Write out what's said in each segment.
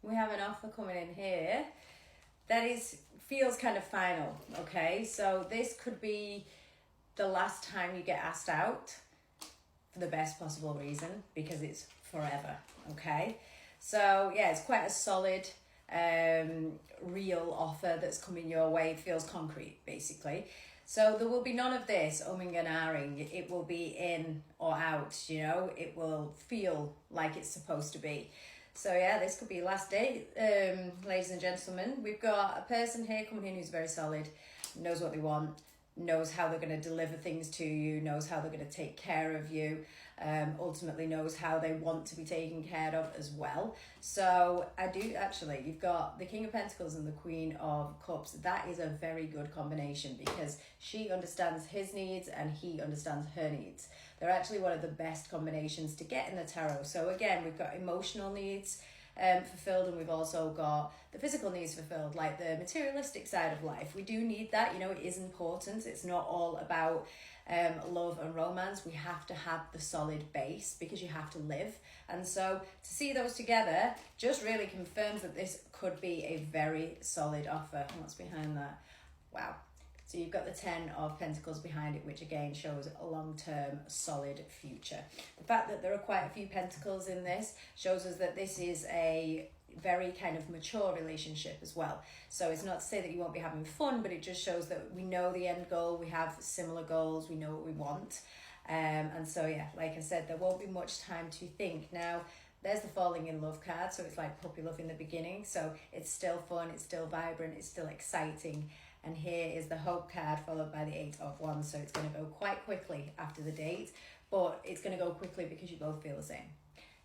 we have an offer coming in here that feels kind of final, okay? So this could be the last time you get asked out for the best possible reason, because it's forever, okay? So yeah, it's quite a solid, real offer that's coming your way. It feels concrete, basically. So there will be none of this umming and ahhing. It will be in or out, you know? It will feel like it's supposed to be. So yeah, this could be last day, ladies and gentlemen. We've got a person here coming in who's very solid, knows what they want, knows how they're going to deliver things to you, knows how they're going to take care of you, ultimately knows how they want to be taken care of as well. So I do actually, you've got the King of Pentacles and the Queen of Cups. That is a very good combination because she understands his needs and he understands her needs. They're actually one of the best combinations to get in the tarot. So again, we've got emotional needs fulfilled, and we've also got the physical needs fulfilled, like the materialistic side of life. We do need that, you know, it is important. It's not all about love and romance. We have to have the solid base because you have to live. And so to see those together just really confirms that this could be a very solid offer. What's behind that? Wow. So you've got the 10 of Pentacles behind it, which again shows a long-term solid future. The fact that there are quite a few Pentacles in this shows us that this is a very kind of mature relationship as well. So it's not to say that you won't be having fun, but it just shows that we know the end goal, we have similar goals, we know what we want. And so yeah, like I said, there won't be much time to think. Now, there's the falling in love card, so it's like puppy love in the beginning. So it's still fun, it's still vibrant, it's still exciting. And here is the hope card followed by the 8 of Wands. So it's going to go quite quickly after the date, but it's going to go quickly because you both feel the same.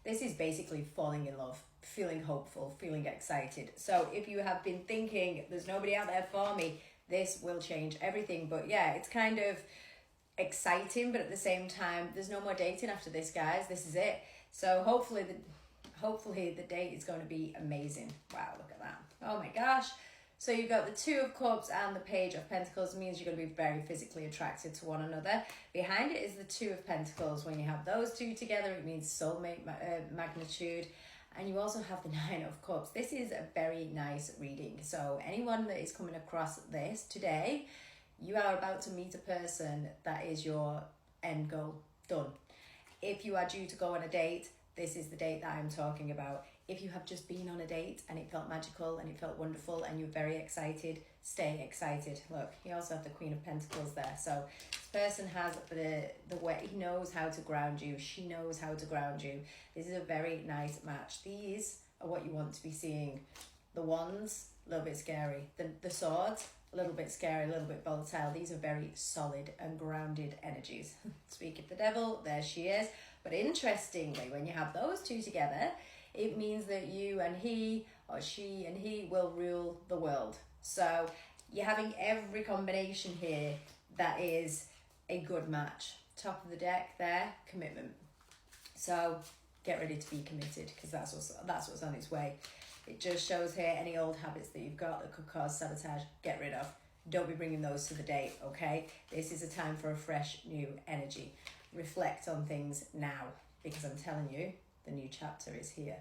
This is basically falling in love, feeling hopeful, feeling excited. So if you have been thinking, there's nobody out there for me, this will change everything. But yeah, it's kind of exciting, but at the same time, there's no more dating after this, guys. This is it. So hopefully the date is going to be amazing. Wow, look at that. Oh my gosh. So you've got the 2 of Cups and the Page of Pentacles. It means you're going to be very physically attracted to one another. Behind it is the 2 of Pentacles. When you have those two together, it means soulmate magnitude. And you also have the 9 of Cups. This is a very nice reading. So anyone that is coming across this today, you are about to meet a person that is your end goal. Done. If you are due to go on a date, this is the date that I'm talking about. If you have just been on a date and it felt magical and it felt wonderful and you're very excited, stay excited. Look, you also have the Queen of Pentacles there. So this person has the way, he knows how to ground you. She knows how to ground you. This is a very nice match. These are what you want to be seeing. The Wands, a little bit scary. The Swords, a little bit scary, a little bit volatile. These are very solid and grounded energies. Speak of the devil, there she is. But interestingly, when you have those two together, it means that you and he, or she and he, will rule the world. So you're having every combination here that is a good match. Top of the deck there, commitment. So get ready to be committed, because that's what's on its way. It just shows here any old habits that you've got that could cause sabotage, get rid of. Don't be bringing those to the date, okay? This is a time for a fresh new energy. Reflect on things now, because I'm telling you, the new chapter is here.